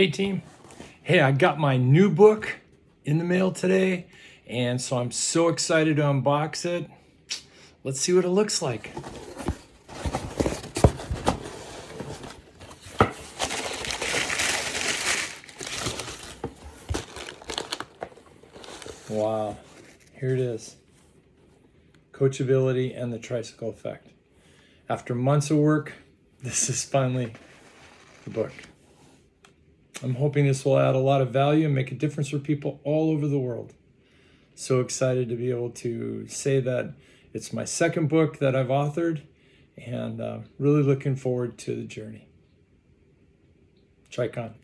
Hey team. Hey, I got my new book in the mail today, and so I'm so excited to unbox it. Let's see what it looks like. Wow, here it is. Coachability and the Tricycle Effect. After months of work, this is finally the book. I'm hoping this will add a lot of value and make a difference for people all over the world. So excited to be able to say that it's my second book that I've authored, and really looking forward to the journey. Tricon.